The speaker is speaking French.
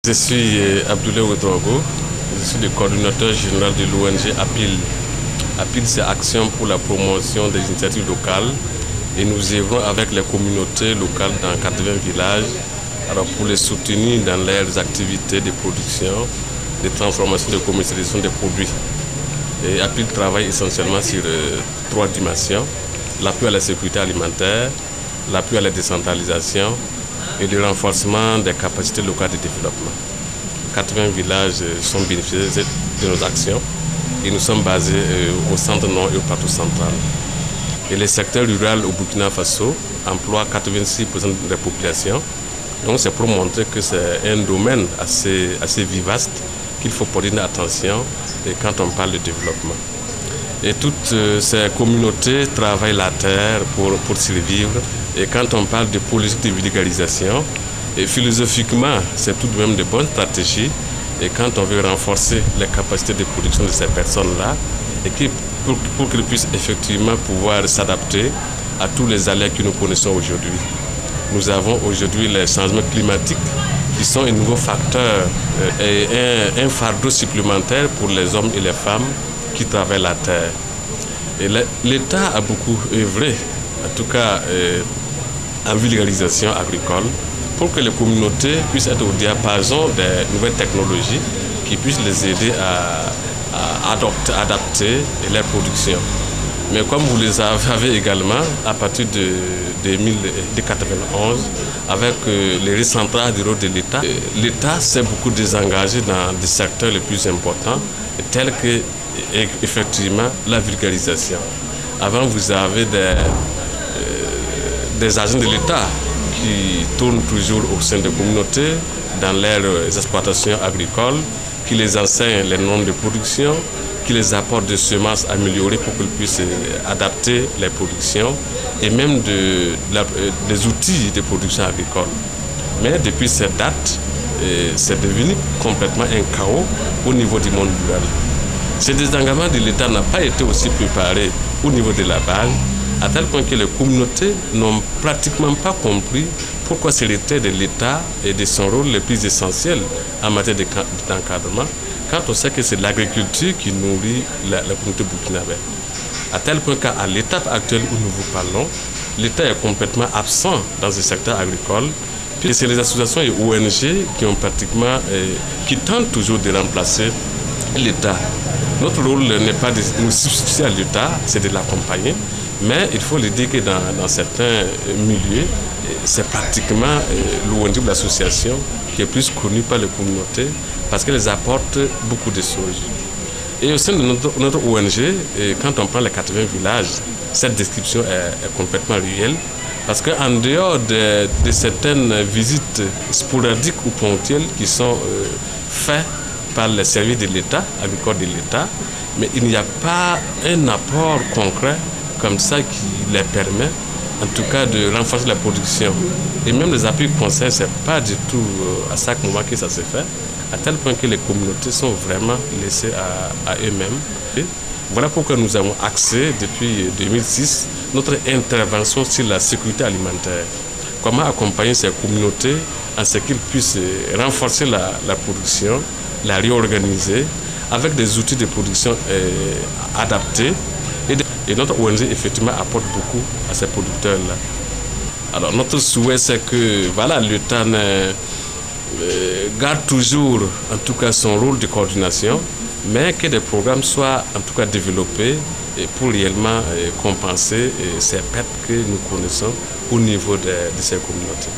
Je suis Abdoulaye Ouedraogo, je suis le coordinateur général de l'ONG APIL. APIL, c'est Action pour la promotion des initiatives locales et nous œuvrons avec les communautés locales dans 80 villages pour les soutenir dans leurs activités de production, de transformation, de commercialisation des produits. Et APIL travaille essentiellement sur 3 dimensions: l'appui à la sécurité alimentaire, l'appui à la décentralisation et le renforcement des capacités locales de développement. 80 villages sont bénéficiaires de nos actions et nous sommes basés au centre nord et au plateau central. Et le secteur rural au Burkina Faso emploie 86% de la population. Donc c'est pour montrer que c'est un domaine assez vivace qu'il faut porter une attention quand on parle de développement. Et toutes ces communautés travaillent la terre pour survivre. Et quand on parle de politique de vulgarisation, et philosophiquement, c'est tout de même de bonnes stratégies. Et quand on veut renforcer les capacités de production de ces personnes-là, et pour qu'elles puissent effectivement pouvoir s'adapter à tous les aléas que nous connaissons aujourd'hui. Nous avons aujourd'hui les changements climatiques qui sont un nouveau facteur et un fardeau supplémentaire pour les hommes et les femmes qui travaillent la terre. Et l'État a beaucoup œuvré, en tout cas en vulgarisation agricole, pour que les communautés puissent être au diapason des nouvelles technologies qui puissent les aider à adapter leur production. Mais comme vous les avez également, à partir de 1991, avec les recentrages du rôle de l'État, l'État s'est beaucoup désengagé dans des secteurs les plus importants, tels que effectivement la vulgarisation. Avant, vous avez des agents de l'État qui tournent toujours au sein des communautés, dans leurs exploitations agricoles, qui les enseignent les normes de production, qui les apportent des semences améliorées pour qu'ils puissent adapter les productions et même des outils de production agricole. Mais depuis cette date, c'est devenu complètement un chaos au niveau du monde rural. Ce désengagement de l'État n'a pas été aussi préparé au niveau de la base, à tel point que les communautés n'ont pratiquement pas compris pourquoi c'est l'État de l'État et de son rôle le plus essentiel en matière d'encadrement, quand on sait que c'est l'agriculture qui nourrit la communauté burkinabé. À tel point qu'à l'étape actuelle où nous vous parlons, l'État est complètement absent dans ce secteur agricole. Puis c'est les associations et ONG qui tentent toujours de remplacer l'État. Notre rôle n'est pas de nous substituer à l'État, c'est de l'accompagner. Mais il faut le dire que dans certains milieux, c'est pratiquement l'ONG ou l'association qui est plus connue par les communautés parce qu'elles apportent beaucoup de choses. Et au sein de notre ONG, quand on prend les 80 villages, cette description est complètement réelle parce qu'en dehors de certaines visites sporadiques ou ponctuelles qui sont faites par les services de l'État, agricole de l'État, mais il n'y a pas un apport concret comme ça qui les permet, en tout cas, de renforcer la production. Et même les appuis conseils, ce n'est pas du tout à chaque moment que ça se fait, à tel point que les communautés sont vraiment laissées à eux-mêmes. Et voilà pourquoi nous avons axé depuis 2006 notre intervention sur la sécurité alimentaire. Comment accompagner ces communautés en ce qu'ils puissent renforcer la production, la réorganiser avec des outils de production adaptés. Et notre ONG, effectivement, apporte beaucoup à ces producteurs-là. Alors, notre souhait, c'est que l'État garde toujours, en tout cas, son rôle de coordination, mais que des programmes soient, en tout cas, développés pour réellement compenser ces pertes que nous connaissons au niveau de ces communautés.